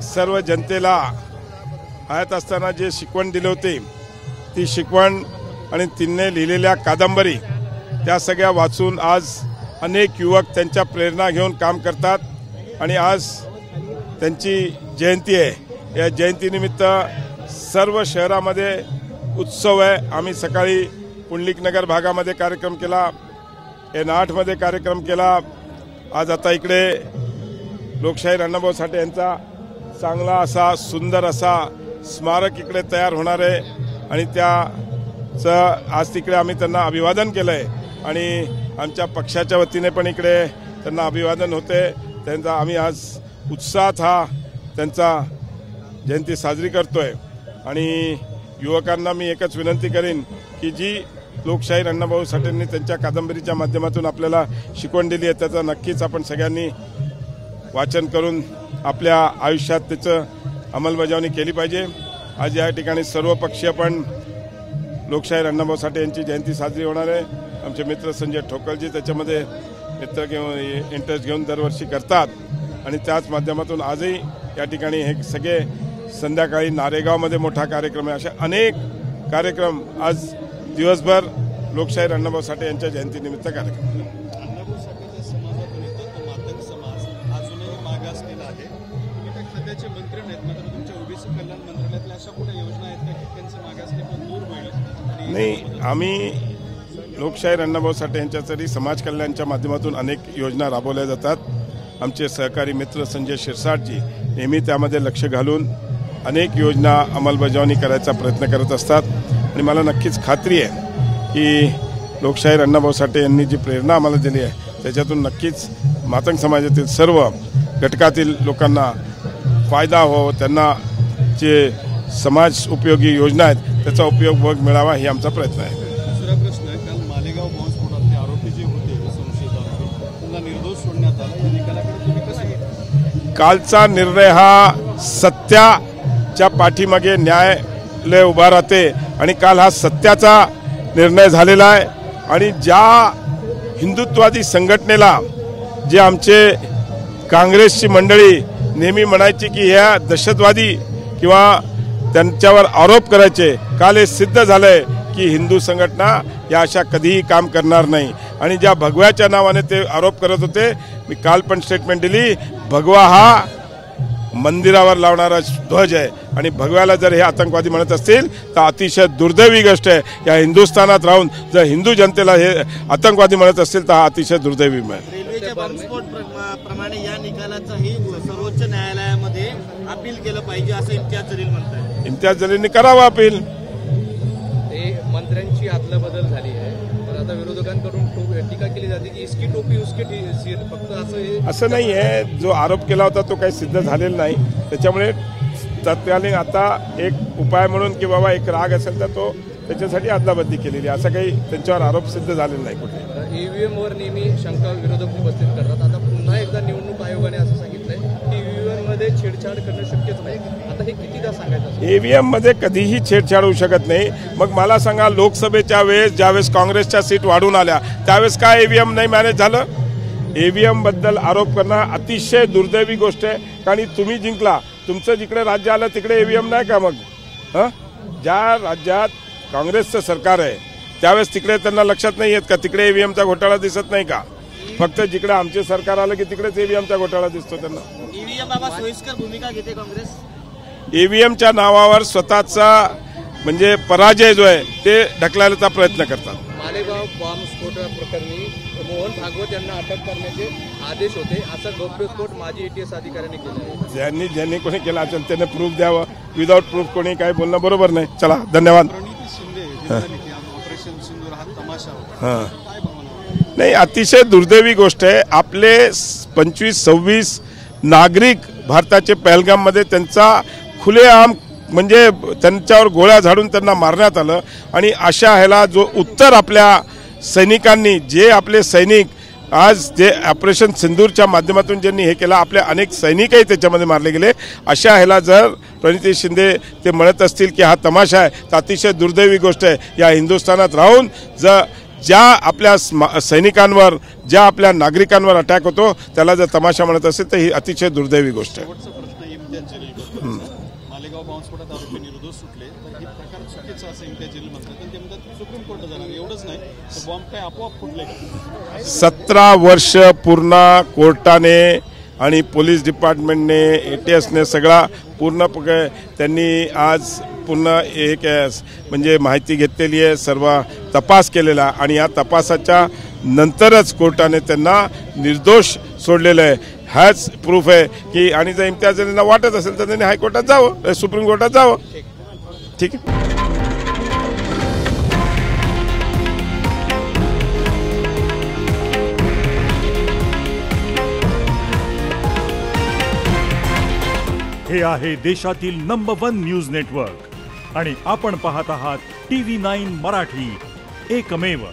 सर्व जनतेला हयात असताना जे शिकवण दिले होते ती शिकवण आणि तिने लिहिलेल्या कादंबरी त्या सगळ्या वाचून आज अनेक युवक त्यांच्या प्रेरणा घेऊन काम करतात आणि आज त्यांची जयंती आहे। या जयंतीनिमित्त सर्व शहरामध्ये उत्सव आहे। आम्ही सकाळी पुंडलिक नगर भागामध्ये कार्यक्रम केला, N8 मध्ये कार्यक्रम केला। आज आता इकडे लोकशाहीर अण्णाभाऊ साठे यांचा चांगला असा सुंदर असा स्मारक इकडे तयार होणार आहे आणि त्याचं आज तिकडे आम्ही त्यांना अभिवादन केलं आहे आणि आमच्या पक्षाच्या वतीने पण इकडे त्यांना अभिवादन होते। त्यांचा आम्ही आज उत्साहात हा त्यांचा जयंती साजरी करतोय आणि युवकांना मी एकच विनंती करीन की जी लोकशाहीर अण्णाभाऊ साठेंनी त्यांच्या कादंबरीच्या माध्यमातून आपल्याला शिकवण दिली आहे त्याचं नक्कीच आपण सगळ्यांनी वाचन करून आपल्या आयुष्यात त्याचं अंमलबजावणी केली पाहिजे। आज या ठिकाणी सर्व पक्षीय पण लोकशाहीर अण्णाभाऊ साठे यांची जयंती साजरी होणार आहे। आमचे मित्र संजय ठोकलजी त्याच्यामध्ये मित्र घेऊन इंटरेस्ट घेऊन दरवर्षी करतात आणि त्याच माध्यमातून आजही या ठिकाणी हे सगळे संध्याकाळी नारेगावमध्ये मोठा कार्यक्रम आहे। अशा अनेक कार्यक्रम आज दिवसभर लोकशाहीर अण्णाभाऊ साठे यांच्या जयंतीनिमित्त कार्यक्रम। अण्णाभाऊ साठेच्या समाजातून मातंग समाज अजूनही मागासलेला आहे। त्या खात्याचे मंत्री नाहीत, मात्र तुमच्या ओबीसी कल्याण मंत्रालयातल्या अशा कुठे योजना आहेत का की त्यांचे मागासले पण दूर होईल? नाही, आम्ही लोकशाहीर अण्णाभाऊ साठे यांच्यासाठी समाज कल्याणच्या माध्यमातून अनेक योजना राबवल्या जातात। आमचे सहकारी मित्र संजय शिरसाटजी नेहमी त्यामध्ये लक्ष घालून अनेक योजना अंमलबजावणी करायचा प्रयत्न करत असतात आणि मला नक्कीच खात्री आहे की लोकशाहीर अण्णाभाऊ साठे यांनी जी प्रेरणा आम्हाला दिली आहे त्याच्यातून नक्कीच मातंग समाजातील सर्व घटकातील लोकांना फायदा हो, त्यांना जे समाज उपयोगी योजना आहेत त्याचा उपयोग मिळावा ही आमचा प्रयत्न आहे। दुसरा प्रश्न, काल मालेगाव बॉम्बस्फोटातले आरोपी जे होते संशयित आरोपी त्यांना निर्दोष सोडण्यात आला, या निकालाकडे तुम्ही कसं घेता? कालचा निर्णय हा सत्याच्या पाठीमागे न्यायालय उभा राहते आणि काल हा सत्याचा निर्णय झालेला आहे आणि ज्या हिंदुत्ववादी संघटनेला जे आमचे काँग्रेसची मंडळी नेहमी म्हणायची की ह्या दहशतवादी किंवा त्यांच्यावर आरोप करायचे, काल हे सिद्ध झालंय की हिंदू संघटना या अशा कधीही काम करणार नाही आणि ज्या भगव्याच्या नावाने ते आरोप करत होते, मी काल पण स्टेटमेंट दिली, भगवा हा मंदिरावर लावणारा ध्वज आहे आणि भगव्याला जर हे आतंकवादी म्हणत असतील तर अतिशय दुर्दैवी गोष्ट आहे। या हिंदुस्थानात राहून जर हिंदू जनतेला हे आतंकवादी म्हणत असतील तर हा अतिशय दुर्दैवी आहे। रेल्वेच्या बॉम्बस्फोट प्रमाणे या निकालाचाही सर्वोच्च न्यायालयामध्ये अपील केलं पाहिजे असं इम्तियाज जलील म्हणतात। इम्तियाज जलीलने करावं अपील। मंत्र्यांची अदलाबदल झाली आहे, तर आता विरोधकांकडून टीका केली जाते की इसकी टोपी उसकी सिर, फक्त असं नाही आहे। जो आरोप केला होता तो काही सिद्ध झालेला नाही, त्याच्यामुळे तत्कालीन आता एक उपाय म्हणून की बाबा एक राग असेल तर तो त्याच्यासाठी अदलाबदली केलेली, असं काही त्यांच्यावर आरोप सिद्ध झालेला नाही कुठे। EVM वर नेहमी शंका विरोधक उपस्थित करतात, आता पुन्हा एकदा निवडणूक आयोगाने असं सांगितलंय की EVM मध्ये छेडछाड करणं शक्यच नाही, आता हे कितीदा सांगायचं? EVM मध्ये कधीही छेडछाड होऊ शकत नाही। मग मला सांगा, लोकसभेच्या वेळेस ज्यावेळेस काँग्रेसच्या सीट वाढून आल्या त्यावेळेस काय EVM नाही मॅनेज झालं? EVM बद्दल आरोप करणं अतिशय दुर्दैवी गोष्ट आहे, कारण तुम्ही जिंकला, तुमचं जिकडे राज्य आलं तिकडे EVM नाही का? मग ज्या राज्यात काँग्रेसचं सरकार आहे त्यावेळेस तिकडे त्यांना लक्षात नाही येत का तिकडे EVMचा घोटाळा दिसत नाही का? फक्त जिकडे आमचे सरकार आलं की तिकडेच EVMचा घोटाळा दिसतो त्यांना। EVM बाबा सोयीस्कर भूमिका घेते काँग्रेस? EVMच्या नावावर स्वतःचा म्हणजे पराजय जो आहे ते ढकलायचा प्रयत्न करतात। मालेगाव बॉम्बस्फोट प्रकरणी मोहन भागवत यांना अटक करण्याचे आदेश होते, असा गौप्यस्फोट माजी ATS अधिकाऱ्यांनी केला आहे। ज्यांनी कोणी केला असेल त्याने प्रूफ द्यावं, विदाऊट प्रूफ कोणी काही बोलणं बरोबर नाही। चला, धन्यवाद। ऑपरेशन सिंदूर हा तमाशा होता, नाही, अतिशय दुर्दैवी गोष्ट आहे। आपले 25-26 नागरिक भारताचे पहलगाममध्ये त्यांचा खुलेआम म्हणजे त्यांच्यावर गोळ्या झाडून त्यांना मारण्यात आलं आणि अशा ह्याला जो उत्तर आपल्या सैनिकांनी, जे आपले सैनिक आज जे ऑपरेशन सिंदूरच्या माध्यमातून ज्यांनी हे केलं, आपले अनेक सैनिकही त्याच्यामध्ये मारले गेले, अशा ह्याला जर प्रणिती शिंदे ते म्हणत असतील की हा तमाशा आहे तर अतिशय दुर्दैवी गोष्ट आहे। या हिंदुस्थानात राहून ज्या आपल्या सैनिकांवर, ज्या आपल्या नागरिकांवर अटॅक होतो त्याला जर तमाशा म्हणत असेल तर ही अतिशय दुर्दैवी गोष्ट आहे। इम्तियाज जलील करतो. मालेगाव बॉम्बस्फोटात आरोपी निर्दोष सुटले तर हे प्रकार चुकीचा असं इम्तियाज जलील म्हणतात. पण ते म्हणतात सुप्रीम कोर्ट जाणार. एवढंच नाही तर बॉम्ब काय आपोआप फुटले का? 17 वर्ष पूर्ण कोर्टाने आणि पोलीस डिपार्टमेंटने ATSने सगळा पूर्णपणे त्यांनी आज पूर्ण एक म्हणजे माहिती घेतलेली आहे, सर्व तपास केलेला आणि या तपासाच्या नंतरच कोर्टाने त्यांना निर्दोष सोडलेलं आहे. हाच प्रूफ आहे की आणि जर इम्तियाज जलीलना वाटत असेल तर त्यांनी हायकोर्टात जावं, सुप्रीम कोर्टात जावं. ठीक आहे. हे आहे देशातील नंबर 1 न्यूज नेटवर्क आणि आपण पाहत आहात TV9 मराठी, एकमेव.